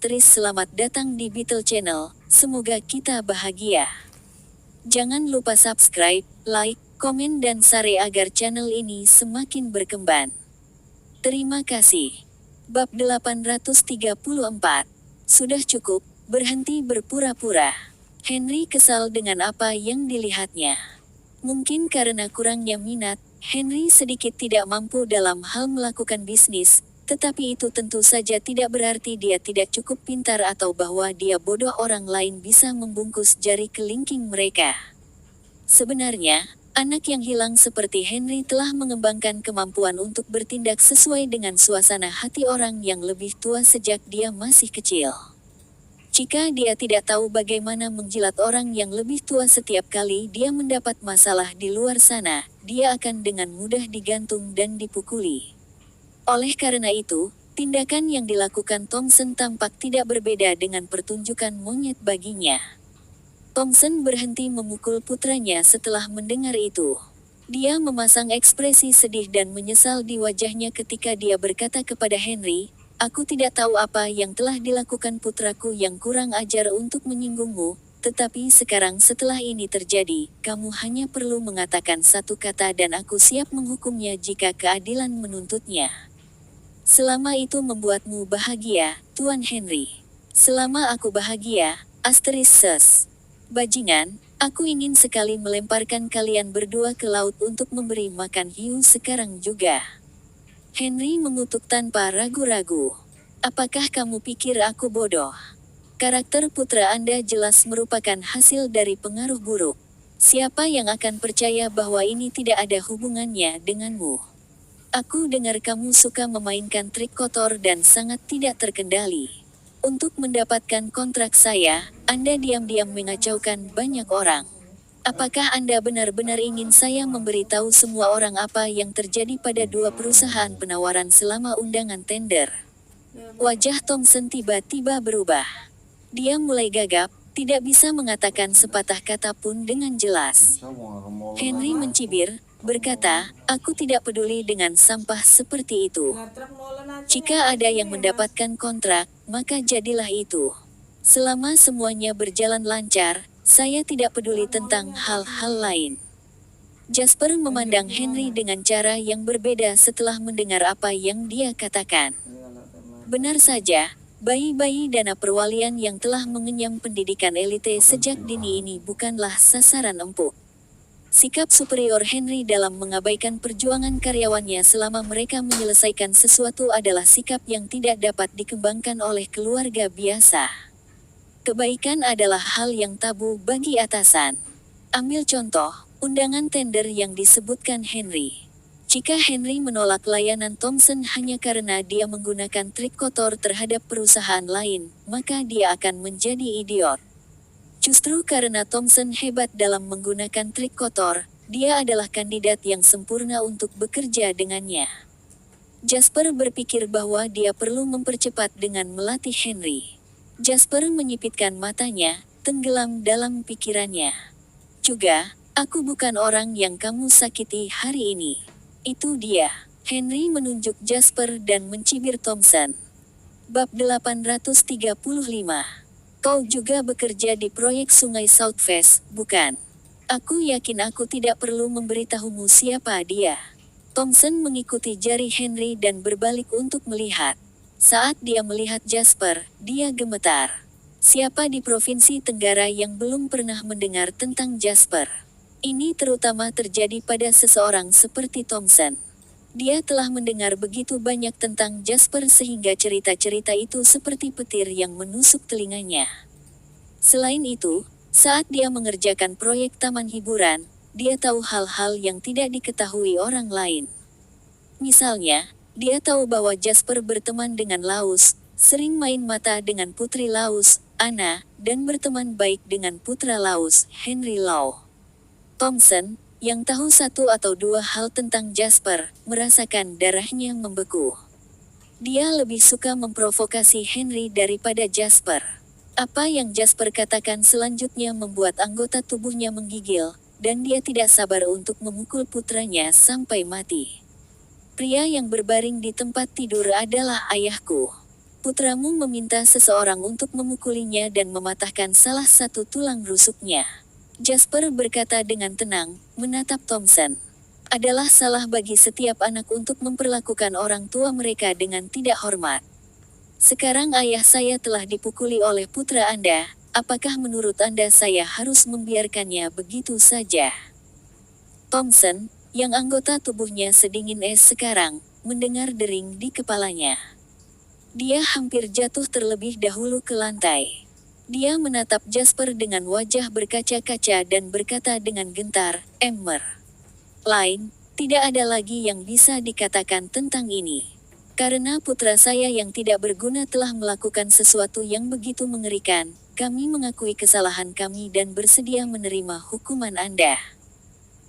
aktris, selamat datang di Beetle Channel, semoga kita bahagia. Jangan lupa subscribe, like, komen dan share agar channel ini semakin berkembang. Terima kasih. Bab 834. Sudah cukup, berhenti berpura-pura. Henry kesal dengan apa yang dilihatnya. Mungkin karena kurangnya minat, Henry sedikit tidak mampu dalam hal melakukan bisnis, tetapi itu tentu saja tidak berarti dia tidak cukup pintar atau bahwa dia bodoh. Orang lain bisa membungkus jari kelingking mereka. Sebenarnya, anak yang hilang seperti Henry telah mengembangkan kemampuan untuk bertindak sesuai dengan suasana hati orang yang lebih tua sejak dia masih kecil. Jika dia tidak tahu bagaimana menjilat orang yang lebih tua setiap kali dia mendapat masalah di luar sana, dia akan dengan mudah digantung dan dipukuli. Oleh karena itu, tindakan yang dilakukan Thompson tampak tidak berbeda dengan pertunjukan monyet baginya. Thompson berhenti memukul putranya setelah mendengar itu. Dia memasang ekspresi sedih dan menyesal di wajahnya ketika dia berkata kepada Henry, "Aku tidak tahu apa yang telah dilakukan putraku yang kurang ajar untuk menyinggungmu, tetapi sekarang setelah ini terjadi, kamu hanya perlu mengatakan satu kata dan aku siap menghukumnya jika keadilan menuntutnya. Selama itu membuatmu bahagia, Tuan Henry." "Selama aku bahagia, *sus. Bajingan, aku ingin sekali melemparkan kalian berdua ke laut untuk memberi makan hiu sekarang juga." Henry mengutuk tanpa ragu-ragu. "Apakah kamu pikir aku bodoh? Karakter putra Anda jelas merupakan hasil dari pengaruh buruk. Siapa yang akan percaya bahwa ini tidak ada hubungannya denganmu? Aku dengar kamu suka memainkan trik kotor dan sangat tidak terkendali. Untuk mendapatkan kontrak saya, Anda diam-diam mengacaukan banyak orang. Apakah Anda benar-benar ingin saya memberitahu semua orang apa yang terjadi pada dua perusahaan penawaran selama undangan tender?" Wajah Thompson tiba-tiba berubah. Dia mulai gagap, tidak bisa mengatakan sepatah kata pun dengan jelas. Henry mencibir, berkata, "Aku tidak peduli dengan sampah seperti itu. Jika ada yang mendapatkan kontrak, maka jadilah itu. Selama semuanya berjalan lancar, saya tidak peduli tentang hal-hal lain." Jasper memandang Henry dengan cara yang berbeda setelah mendengar apa yang dia katakan. Benar saja, bayi-bayi dana perwalian yang telah mengenyam pendidikan elite sejak dini ini bukanlah sasaran empuk. Sikap superior Henry dalam mengabaikan perjuangan karyawannya selama mereka menyelesaikan sesuatu adalah sikap yang tidak dapat dikembangkan oleh keluarga biasa. Kebaikan adalah hal yang tabu bagi atasan. Ambil contoh, undangan tender yang disebutkan Henry. Jika Henry menolak layanan Thompson hanya karena dia menggunakan trik kotor terhadap perusahaan lain, maka dia akan menjadi idiot. Justru karena Thompson hebat dalam menggunakan trik kotor, dia adalah kandidat yang sempurna untuk bekerja dengannya. Jasper berpikir bahwa dia perlu mempercepat dengan melatih Henry. Jasper menyipitkan matanya, tenggelam dalam pikirannya. "Juga, aku bukan orang yang kamu sakiti hari ini. Itu dia." Henry menunjuk Jasper dan mencibir Thompson. Bab 835. "Kau juga bekerja di proyek Sungai Southwest, bukan? Aku yakin aku tidak perlu memberitahumu siapa dia." Thompson mengikuti jari Henry dan berbalik untuk melihat. Saat dia melihat Jasper, dia gemetar. Siapa di Provinsi Tenggara yang belum pernah mendengar tentang Jasper? Ini terutama terjadi pada seseorang seperti Thompson. Dia telah mendengar begitu banyak tentang Jasper sehingga cerita-cerita itu seperti petir yang menusuk telinganya. Selain itu, saat dia mengerjakan proyek taman hiburan, dia tahu hal-hal yang tidak diketahui orang lain. Misalnya, dia tahu bahwa Jasper berteman dengan Laus, sering main mata dengan putri Laus, Anna, dan berteman baik dengan putra Laus, Henry Law. Thompson, yang tahu satu atau dua hal tentang Jasper, merasakan darahnya membeku. Dia lebih suka memprovokasi Henry daripada Jasper. Apa yang Jasper katakan selanjutnya membuat anggota tubuhnya menggigil, dan dia tidak sabar untuk memukul putranya sampai mati. "Pria yang berbaring di tempat tidur adalah ayahku. Putramu meminta seseorang untuk memukulinya dan mematahkan salah satu tulang rusuknya. Jasper berkata dengan tenang, menatap Thompson. Adalah salah bagi setiap anak untuk memperlakukan orang tua mereka dengan tidak hormat. Sekarang ayah saya telah dipukuli oleh putra Anda, apakah menurut Anda saya harus membiarkannya begitu saja? Thompson, yang anggota tubuhnya sedingin es sekarang, mendengar dering di kepalanya. Dia hampir jatuh terlebih dahulu ke lantai. Dia menatap Jasper dengan wajah berkaca-kaca dan berkata dengan gentar, "Emmer. Lain, tidak ada lagi yang bisa dikatakan tentang ini. Karena putra saya yang tidak berguna telah melakukan sesuatu yang begitu mengerikan, kami mengakui kesalahan kami dan bersedia menerima hukuman Anda.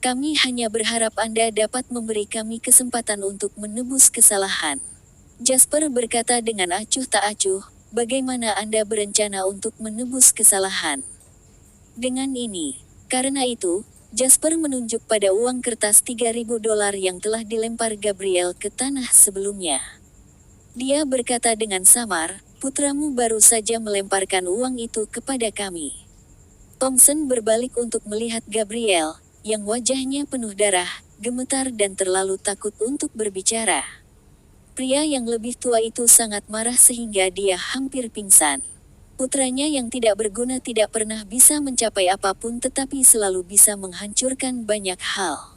Kami hanya berharap Anda dapat memberi kami kesempatan untuk menebus kesalahan." Jasper berkata dengan acuh tak acuh, "Bagaimana Anda berencana untuk menebus kesalahan?" Dengan ini. Karena itu, Jasper menunjuk pada uang kertas $3.000 yang telah dilempar Gabriel ke tanah sebelumnya. Dia berkata dengan samar, "Putramu baru saja melemparkan uang itu kepada kami." Thompson berbalik untuk melihat Gabriel, yang wajahnya penuh darah, gemetar dan terlalu takut untuk berbicara. Pria yang lebih tua itu sangat marah sehingga dia hampir pingsan. Putranya yang tidak berguna tidak pernah bisa mencapai apapun tetapi selalu bisa menghancurkan banyak hal.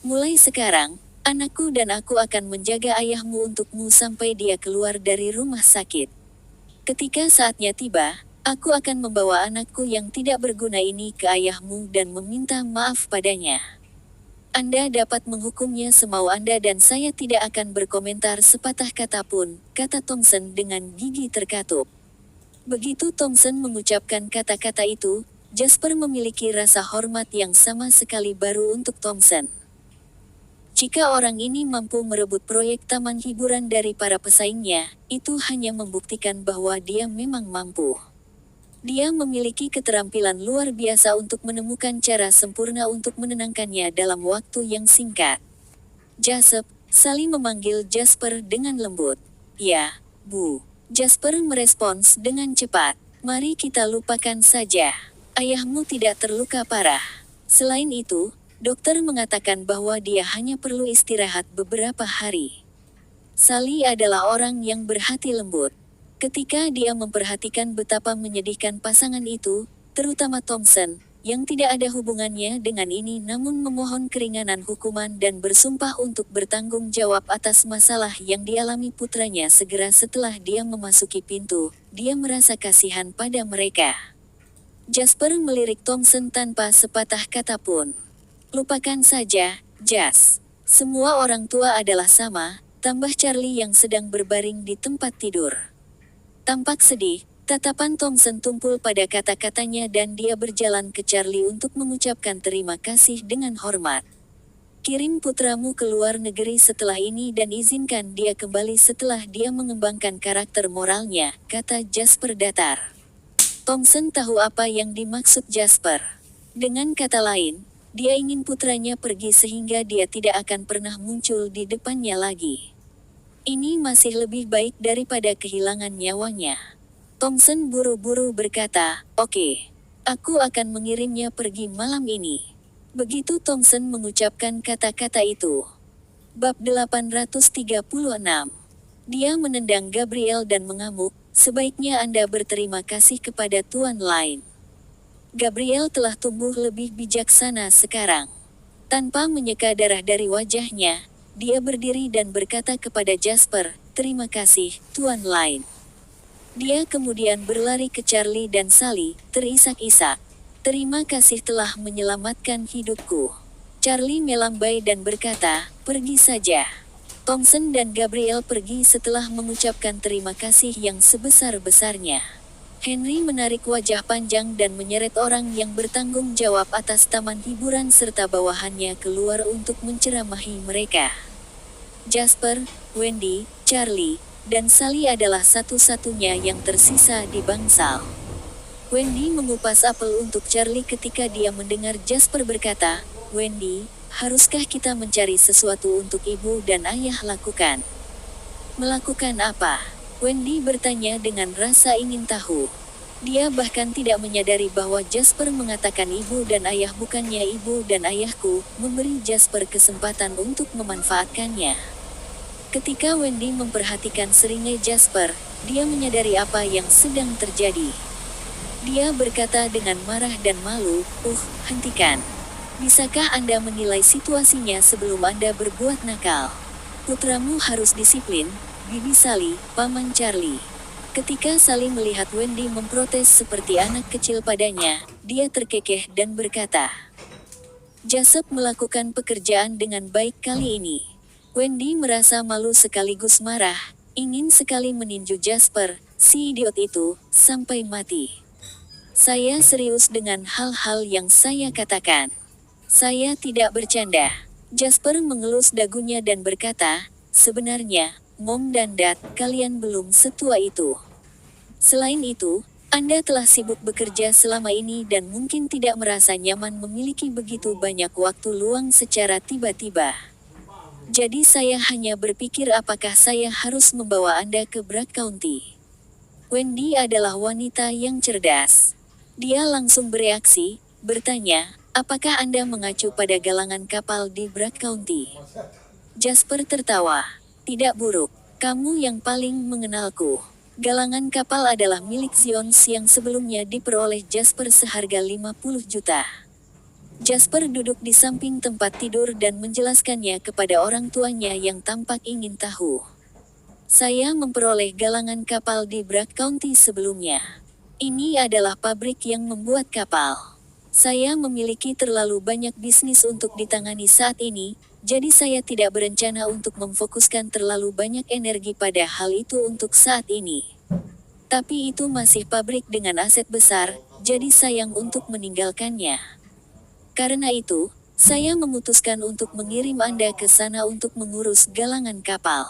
"Mulai sekarang, anakku dan aku akan menjaga ayahmu untukmu sampai dia keluar dari rumah sakit. Ketika saatnya tiba, aku akan membawa anakku yang tidak berguna ini ke ayahmu dan meminta maaf padanya. Anda dapat menghukumnya semau Anda dan saya tidak akan berkomentar sepatah kata pun," kata Thompson dengan gigi terkatup. Begitu Thompson mengucapkan kata-kata itu, Jasper memiliki rasa hormat yang sama sekali baru untuk Thompson. Jika orang ini mampu merebut proyek taman hiburan dari para pesaingnya, itu hanya membuktikan bahwa dia memang mampu. Dia memiliki keterampilan luar biasa untuk menemukan cara sempurna untuk menenangkannya dalam waktu yang singkat. "Jasper," Sally memanggil Jasper dengan lembut. "Ya, Bu." Jasper merespons dengan cepat. "Mari kita lupakan saja. Ayahmu tidak terluka parah. Selain itu, dokter mengatakan bahwa dia hanya perlu istirahat beberapa hari." Sally adalah orang yang berhati lembut. Ketika dia memperhatikan betapa menyedihkan pasangan itu, terutama Thompson, yang tidak ada hubungannya dengan ini namun memohon keringanan hukuman dan bersumpah untuk bertanggung jawab atas masalah yang dialami putranya segera setelah dia memasuki pintu, dia merasa kasihan pada mereka. Jasper melirik Thompson tanpa sepatah kata pun. "Lupakan saja, Jas. Semua orang tua adalah sama," tambah Charlie yang sedang berbaring di tempat tidur. Tampak sedih, tatapan Thompson tumpul pada kata-katanya dan dia berjalan ke Charlie untuk mengucapkan terima kasih dengan hormat. "Kirim putramu ke luar negeri setelah ini dan izinkan dia kembali setelah dia mengembangkan karakter moralnya," kata Jasper datar. Thompson tahu apa yang dimaksud Jasper. Dengan kata lain, dia ingin putranya pergi sehingga dia tidak akan pernah muncul di depannya lagi. Ini masih lebih baik daripada kehilangan nyawanya. Thompson buru-buru berkata, "Oke. Aku akan mengirimnya pergi malam ini." Begitu Thompson mengucapkan kata-kata itu. Bab 836. Dia menendang Gabriel dan mengamuk, "Sebaiknya Anda berterima kasih kepada Tuan lain." Gabriel telah tumbuh lebih bijaksana sekarang. Tanpa menyeka darah dari wajahnya, dia berdiri dan berkata kepada Jasper, "Terima kasih, Tuan lain." Dia kemudian berlari ke Charlie dan Sally, terisak-isak. "Terima kasih telah menyelamatkan hidupku." Charlie melambai dan berkata, "Pergi saja." Thompson dan Gabriel pergi setelah mengucapkan terima kasih yang sebesar-besarnya. Henry menarik wajah panjang dan menyeret orang yang bertanggung jawab atas taman hiburan serta bawahannya keluar untuk menceramahi mereka. Jasper, Wendy, Charlie, dan Sally adalah satu-satunya yang tersisa di bangsal. Wendy mengupas apel untuk Charlie ketika dia mendengar Jasper berkata, "Wendy, haruskah kita mencari sesuatu untuk ibu dan ayah lakukan?" "Melakukan apa?" Wendy bertanya dengan rasa ingin tahu. Dia bahkan tidak menyadari bahwa Jasper mengatakan ibu dan ayah bukannya ibu dan ayahku, memberi Jasper kesempatan untuk memanfaatkannya. Ketika Wendy memperhatikan seringai Jasper, dia menyadari apa yang sedang terjadi. Dia berkata dengan marah dan malu, hentikan. Bisakah Anda menilai situasinya sebelum Anda berbuat nakal? Putramu harus disiplin, Bibi Sally, Paman Charlie. Ketika Sally melihat Wendy memprotes seperti anak kecil padanya, dia terkekeh dan berkata, Jasper melakukan pekerjaan dengan baik kali ini. Wendy merasa malu sekaligus marah, ingin sekali meninju Jasper, si idiot itu, sampai mati. Saya serius dengan hal-hal yang saya katakan. Saya tidak bercanda. Jasper mengelus dagunya dan berkata, sebenarnya, Mom dan Dad, kalian belum setua itu. Selain itu, Anda telah sibuk bekerja selama ini dan mungkin tidak merasa nyaman memiliki begitu banyak waktu luang secara tiba-tiba. Jadi saya hanya berpikir apakah saya harus membawa Anda ke Bragg County. Wendy adalah wanita yang cerdas. Dia langsung bereaksi, bertanya, apakah Anda mengacu pada galangan kapal di Bragg County? Jasper tertawa. Tidak buruk, kamu yang paling mengenalku. Galangan kapal adalah milik Zions yang sebelumnya diperoleh Jasper seharga 50 juta. Jasper duduk di samping tempat tidur dan menjelaskannya kepada orang tuanya yang tampak ingin tahu. Saya memperoleh galangan kapal di Bragg County sebelumnya. Ini adalah pabrik yang membuat kapal. Saya memiliki terlalu banyak bisnis untuk ditangani saat ini, jadi saya tidak berencana untuk memfokuskan terlalu banyak energi pada hal itu untuk saat ini. Tapi itu masih pabrik dengan aset besar, jadi sayang untuk meninggalkannya. Karena itu, saya memutuskan untuk mengirim Anda ke sana untuk mengurus galangan kapal.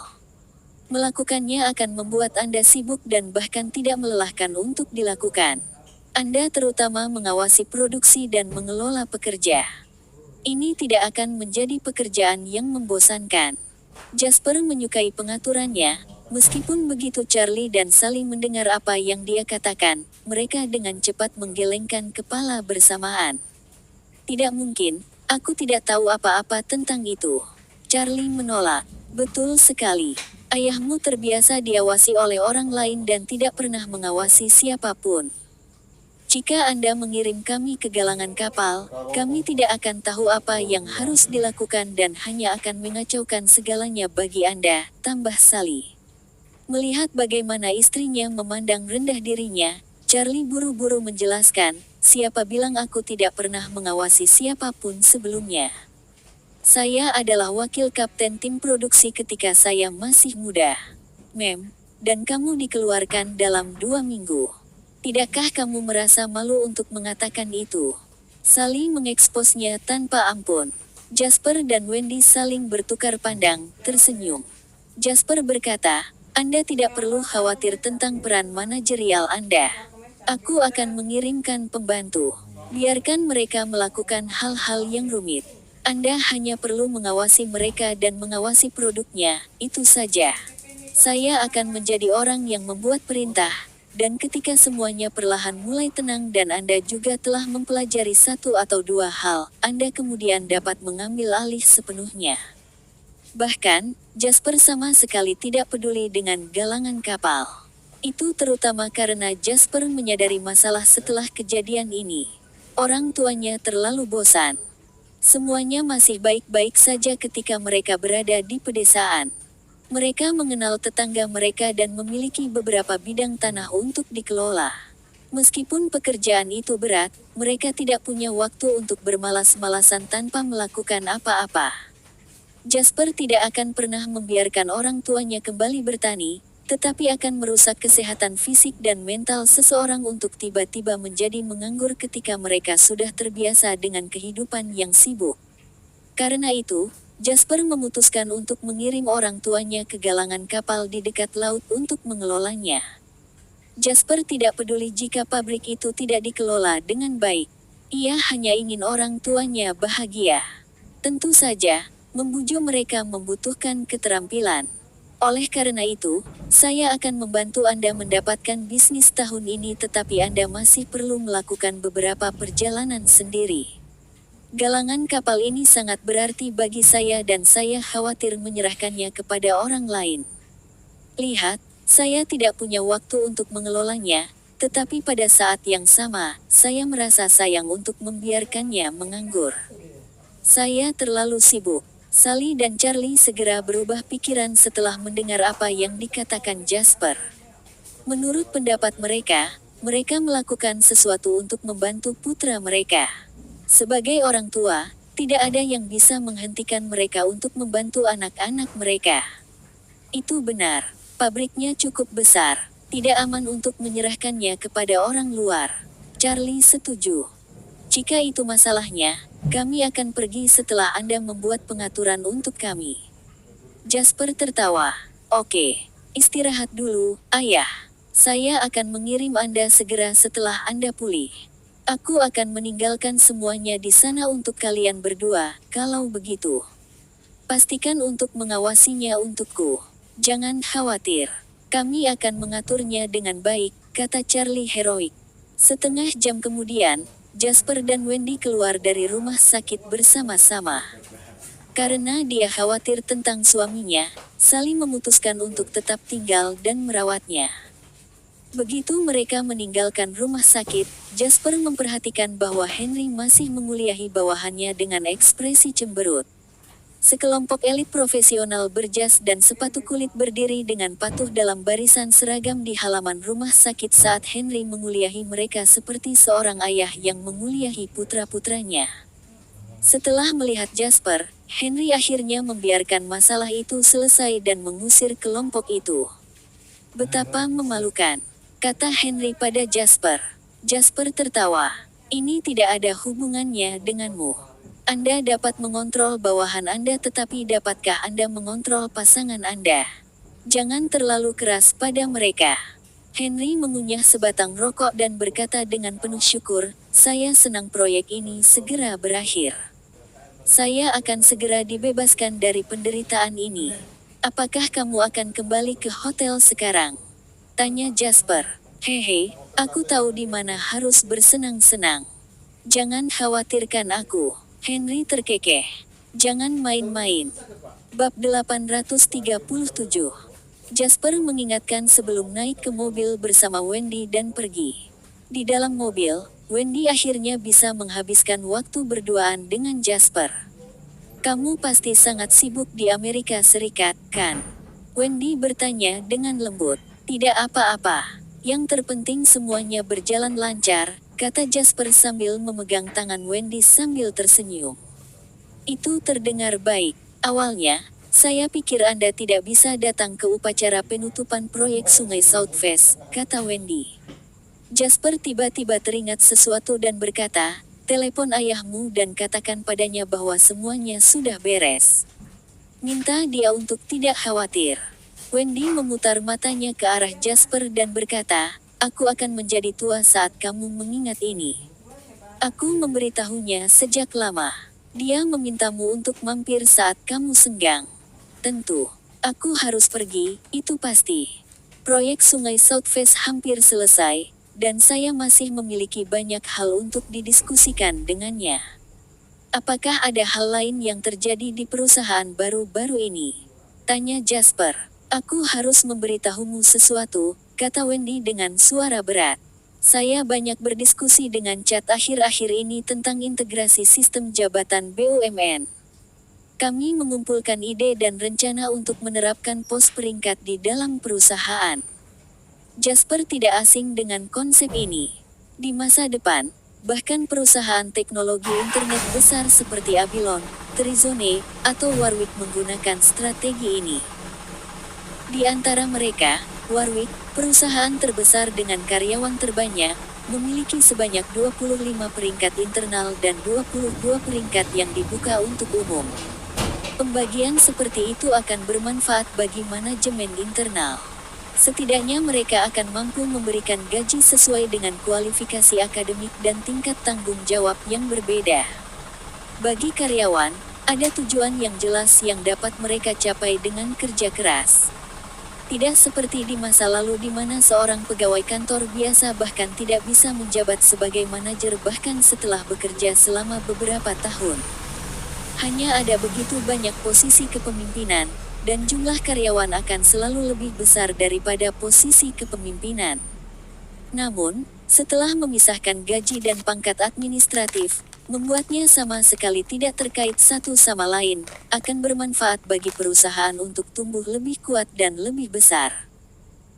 Melakukannya akan membuat Anda sibuk dan bahkan tidak melelahkan untuk dilakukan. Anda terutama mengawasi produksi dan mengelola pekerja. Ini tidak akan menjadi pekerjaan yang membosankan. Jasper menyukai pengaturannya, meskipun begitu Charlie dan Sally mendengar apa yang dia katakan, mereka dengan cepat menggelengkan kepala bersamaan. Tidak mungkin, aku tidak tahu apa-apa tentang itu. Charlie menolak. Betul sekali. Ayahmu terbiasa diawasi oleh orang lain dan tidak pernah mengawasi siapapun. Jika Anda mengirim kami ke galangan kapal, kami tidak akan tahu apa yang harus dilakukan dan hanya akan mengacaukan segalanya bagi Anda, tambah Sally. Melihat bagaimana istrinya memandang rendah dirinya, Charlie buru-buru menjelaskan, siapa bilang aku tidak pernah mengawasi siapapun sebelumnya. Saya adalah wakil kapten tim produksi ketika saya masih muda. Mem, dan kamu dikeluarkan dalam 2 minggu. Tidakkah kamu merasa malu untuk mengatakan itu? Sally mengeksposnya tanpa ampun. Jasper dan Wendy saling bertukar pandang, tersenyum. Jasper berkata, Anda tidak perlu khawatir tentang peran manajerial Anda. Aku akan mengirimkan pembantu. Biarkan mereka melakukan hal-hal yang rumit. Anda hanya perlu mengawasi mereka dan mengawasi produknya, itu saja. Saya akan menjadi orang yang membuat perintah. Dan ketika semuanya perlahan mulai tenang dan Anda juga telah mempelajari 1 atau 2 hal, Anda kemudian dapat mengambil alih sepenuhnya. Bahkan, Jasper sama sekali tidak peduli dengan galangan kapal. Itu terutama karena Jasper menyadari masalah setelah kejadian ini. Orang tuanya terlalu bosan. Semuanya masih baik-baik saja ketika mereka berada di pedesaan. Mereka mengenal tetangga mereka dan memiliki beberapa bidang tanah untuk dikelola. Meskipun pekerjaan itu berat, mereka tidak punya waktu untuk bermalas-malasan tanpa melakukan apa-apa. Jasper tidak akan pernah membiarkan orang tuanya kembali bertani, tetapi akan merusak kesehatan fisik dan mental seseorang untuk tiba-tiba menjadi menganggur ketika mereka sudah terbiasa dengan kehidupan yang sibuk. Karena itu, Jasper memutuskan untuk mengirim orang tuanya ke galangan kapal di dekat laut untuk mengelolanya. Jasper tidak peduli jika pabrik itu tidak dikelola dengan baik. Ia hanya ingin orang tuanya bahagia. Tentu saja, membujuk mereka membutuhkan keterampilan. Oleh karena itu, saya akan membantu Anda mendapatkan bisnis tahun ini, tetapi Anda masih perlu melakukan beberapa perjalanan sendiri. Galangan kapal ini sangat berarti bagi saya dan saya khawatir menyerahkannya kepada orang lain. Lihat, saya tidak punya waktu untuk mengelolanya, tetapi pada saat yang sama, saya merasa sayang untuk membiarkannya menganggur. Saya terlalu sibuk. Sally dan Charlie segera berubah pikiran setelah mendengar apa yang dikatakan Jasper. Menurut pendapat mereka, mereka melakukan sesuatu untuk membantu putra mereka. Sebagai orang tua, tidak ada yang bisa menghentikan mereka untuk membantu anak-anak mereka. Itu benar, pabriknya cukup besar, tidak aman untuk menyerahkannya kepada orang luar. Charlie setuju. Jika itu masalahnya, kami akan pergi setelah Anda membuat pengaturan untuk kami. Jasper tertawa. Oke, istirahat dulu, Ayah. Saya akan mengirim Anda segera setelah Anda pulih. Aku akan meninggalkan semuanya di sana untuk kalian berdua, kalau begitu. Pastikan untuk mengawasinya untukku. Jangan khawatir. Kami akan mengaturnya dengan baik, kata Charlie heroik. Setengah jam kemudian, Jasper dan Wendy keluar dari rumah sakit bersama-sama. Karena dia khawatir tentang suaminya, Sally memutuskan untuk tetap tinggal dan merawatnya. Begitu mereka meninggalkan rumah sakit, Jasper memperhatikan bahwa Henry masih menguliahi bawahannya dengan ekspresi cemberut. Sekelompok elit profesional berjas dan sepatu kulit berdiri dengan patuh dalam barisan seragam di halaman rumah sakit saat Henry menguliahi mereka seperti seorang ayah yang menguliahi putra-putranya. Setelah melihat Jasper, Henry akhirnya membiarkan masalah itu selesai dan mengusir kelompok itu. Betapa memalukan, kata Henry pada Jasper. Jasper tertawa. Ini tidak ada hubungannya denganmu. Anda dapat mengontrol bawahan Anda, tetapi dapatkah Anda mengontrol pasangan Anda? Jangan terlalu keras pada mereka. Henry mengunyah sebatang rokok dan berkata dengan penuh syukur, saya senang proyek ini segera berakhir. Saya akan segera dibebaskan dari penderitaan ini. Apakah kamu akan kembali ke hotel sekarang? Tanya Jasper. Hehe, aku tahu di mana harus bersenang-senang. Jangan khawatirkan aku. Henry terkekeh. Jangan main-main. Bab 837. Jasper mengingatkan sebelum naik ke mobil bersama Wendy dan pergi. Di dalam mobil, Wendy akhirnya bisa menghabiskan waktu berduaan dengan Jasper. Kamu pasti sangat sibuk di Amerika Serikat, kan? Wendy bertanya dengan lembut. Tidak apa-apa. Yang terpenting semuanya berjalan lancar, kata Jasper sambil memegang tangan Wendy sambil tersenyum. Itu terdengar baik. Awalnya, saya pikir Anda tidak bisa datang ke upacara penutupan proyek Sungai Southwest, kata Wendy. Jasper tiba-tiba teringat sesuatu dan berkata, telepon ayahmu dan katakan padanya bahwa semuanya sudah beres. Minta dia untuk tidak khawatir. Wendy memutar matanya ke arah Jasper dan berkata, aku akan menjadi tua saat kamu mengingat ini. Aku memberitahunya sejak lama. Dia memintamu untuk mampir saat kamu senggang. Tentu, aku harus pergi, itu pasti. Proyek Sungai Southwest hampir selesai, dan saya masih memiliki banyak hal untuk didiskusikan dengannya. Apakah ada hal lain yang terjadi di perusahaan baru-baru ini? Tanya Jasper. Aku harus memberitahumu sesuatu, kata Wendy dengan suara berat. Saya banyak berdiskusi dengan Chad akhir-akhir ini tentang integrasi sistem jabatan BUMN. Kami mengumpulkan ide dan rencana untuk menerapkan pos peringkat di dalam perusahaan. Jasper tidak asing dengan konsep ini. Di masa depan, bahkan perusahaan teknologi internet besar seperti Avilon, Trizone, atau Warwick menggunakan strategi ini. Di antara mereka, Warwick, perusahaan terbesar dengan karyawan terbanyak, memiliki sebanyak 25 peringkat internal dan 22 peringkat yang dibuka untuk umum. Pembagian seperti itu akan bermanfaat bagi manajemen internal. Setidaknya mereka akan mampu memberikan gaji sesuai dengan kualifikasi akademik dan tingkat tanggung jawab yang berbeda. Bagi karyawan, ada tujuan yang jelas yang dapat mereka capai dengan kerja keras. Tidak seperti di masa lalu di mana seorang pegawai kantor biasa bahkan tidak bisa menjabat sebagai manajer bahkan setelah bekerja selama beberapa tahun. Hanya ada begitu banyak posisi kepemimpinan, dan jumlah karyawan akan selalu lebih besar daripada posisi kepemimpinan. Namun, setelah memisahkan gaji dan pangkat administratif, membuatnya sama sekali tidak terkait satu sama lain, akan bermanfaat bagi perusahaan untuk tumbuh lebih kuat dan lebih besar.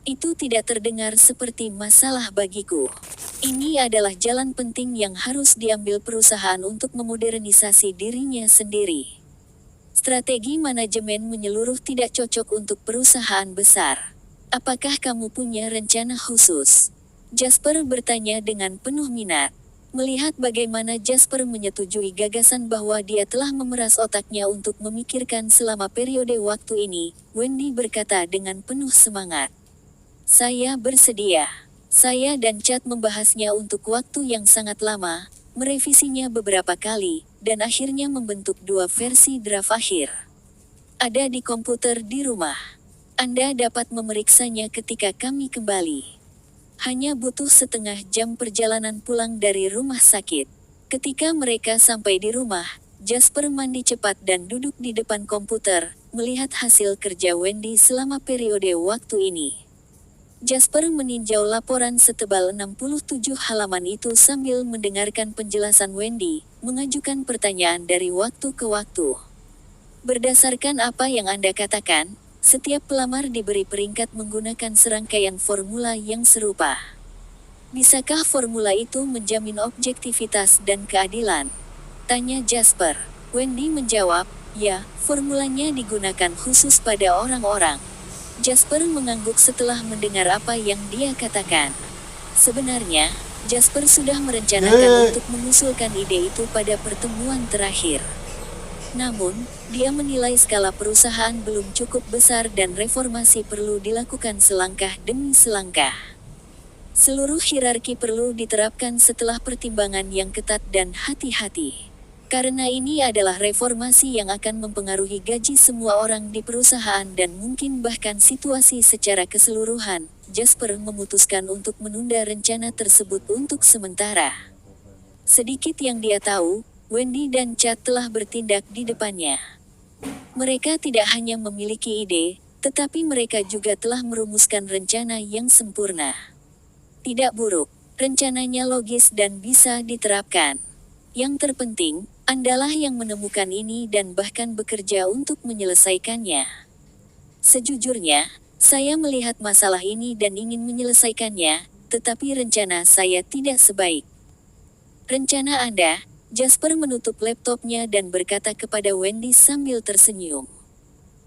Itu tidak terdengar seperti masalah bagiku. Ini adalah jalan penting yang harus diambil perusahaan untuk memodernisasi dirinya sendiri. Strategi manajemen menyeluruh tidak cocok untuk perusahaan besar. Apakah kamu punya rencana khusus? Jasper bertanya dengan penuh minat. Melihat bagaimana Jasper menyetujui gagasan bahwa dia telah memeras otaknya untuk memikirkan selama periode waktu ini, Wendy berkata dengan penuh semangat. Saya bersedia. Saya dan Chad membahasnya untuk waktu yang sangat lama, merevisinya beberapa kali, dan akhirnya membentuk 2 versi draft akhir. Ada di komputer di rumah. Anda dapat memeriksanya ketika kami kembali. Hanya butuh setengah jam perjalanan pulang dari rumah sakit. Ketika mereka sampai di rumah, Jasper mandi cepat dan duduk di depan komputer, melihat hasil kerja Wendy selama periode waktu ini. Jasper meninjau laporan setebal 67 halaman itu sambil mendengarkan penjelasan Wendy, mengajukan pertanyaan dari waktu ke waktu. Berdasarkan apa yang Anda katakan, setiap pelamar diberi peringkat menggunakan serangkaian formula yang serupa. Bisakah formula itu menjamin objektivitas dan keadilan? Tanya Jasper. Wendy menjawab, ya, formulanya digunakan khusus pada orang-orang. Jasper mengangguk setelah mendengar apa yang dia katakan. Sebenarnya, Jasper sudah merencanakan untuk mengusulkan ide itu pada pertemuan terakhir. Namun, dia menilai skala perusahaan belum cukup besar dan reformasi perlu dilakukan selangkah demi selangkah. Seluruh hierarki perlu diterapkan setelah pertimbangan yang ketat dan hati-hati. Karena ini adalah reformasi yang akan mempengaruhi gaji semua orang di perusahaan dan mungkin bahkan situasi secara keseluruhan, Jasper memutuskan untuk menunda rencana tersebut untuk sementara. Sedikit yang dia tahu, Wendy dan Chad telah bertindak di depannya. Mereka tidak hanya memiliki ide, tetapi mereka juga telah merumuskan rencana yang sempurna. Tidak buruk, rencananya logis dan bisa diterapkan. Yang terpenting, Andalah yang menemukan ini dan bahkan bekerja untuk menyelesaikannya. Sejujurnya, saya melihat masalah ini dan ingin menyelesaikannya, tetapi rencana saya tidak sebaik rencana Anda. Jasper menutup laptopnya dan berkata kepada Wendy sambil tersenyum.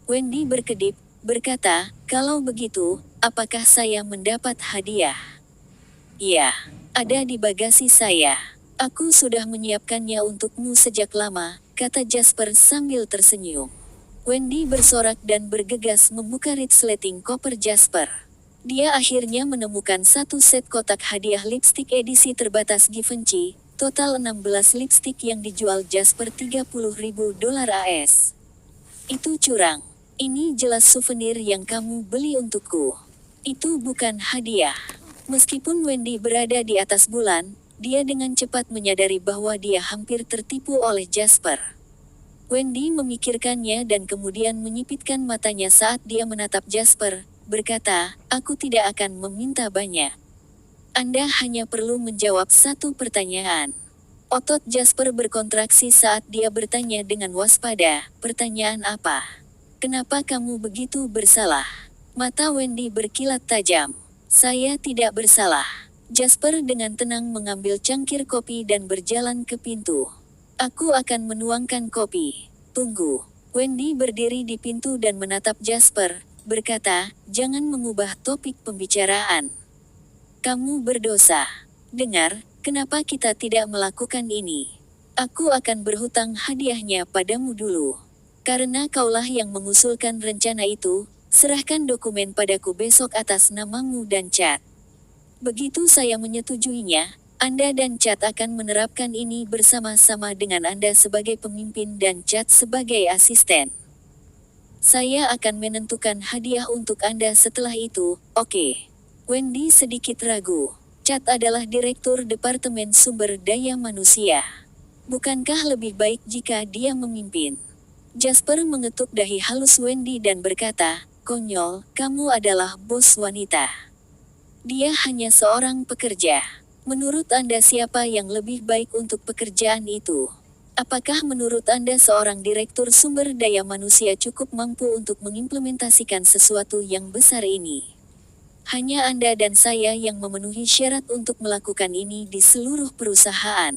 Wendy berkedip, berkata, kalau begitu, apakah saya mendapat hadiah? Iya, ada di bagasi saya. Aku sudah menyiapkannya untukmu sejak lama, kata Jasper sambil tersenyum. Wendy bersorak dan bergegas membuka resleting koper Jasper. Dia akhirnya menemukan satu set kotak hadiah lipstik edisi terbatas Givenchy, total 16 lipstik yang dijual Jasper $30.000 AS. Itu curang. Ini jelas souvenir yang kamu beli untukku. Itu bukan hadiah. Meskipun Wendy berada di atas bulan, dia dengan cepat menyadari bahwa dia hampir tertipu oleh Jasper. Wendy memikirkannya dan kemudian menyipitkan matanya saat dia menatap Jasper, berkata, aku tidak akan meminta banyak. Anda hanya perlu menjawab satu pertanyaan. Otot Jasper berkontraksi saat dia bertanya dengan waspada, pertanyaan apa? Kenapa kamu begitu bersalah? Mata Wendy berkilat tajam. Saya tidak bersalah. Jasper dengan tenang mengambil cangkir kopi dan berjalan ke pintu. Aku akan menuangkan kopi. Tunggu. Wendy berdiri di pintu dan menatap Jasper, berkata, jangan mengubah topik pembicaraan. Kamu berdosa. Dengar, kenapa kita tidak melakukan ini? Aku akan berhutang hadiahnya padamu dulu. Karena kaulah yang mengusulkan rencana itu, serahkan dokumen padaku besok atas namamu dan Chad. Begitu saya menyetujuinya, Anda dan Chad akan menerapkan ini bersama-sama dengan Anda sebagai pemimpin dan Chad sebagai asisten. Saya akan menentukan hadiah untuk Anda setelah itu, oke? Wendy sedikit ragu. Chad adalah Direktur Departemen Sumber Daya Manusia. Bukankah lebih baik jika dia memimpin? Jasper mengetuk dahi halus Wendy dan berkata, "Konyol, kamu adalah bos wanita. Dia hanya seorang pekerja. Menurut Anda siapa yang lebih baik untuk pekerjaan itu? Apakah menurut Anda seorang direktur sumber daya manusia cukup mampu untuk mengimplementasikan sesuatu yang besar ini? Hanya Anda dan saya yang memenuhi syarat untuk melakukan ini di seluruh perusahaan.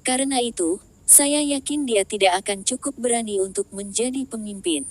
Karena itu, saya yakin dia tidak akan cukup berani untuk menjadi pemimpin."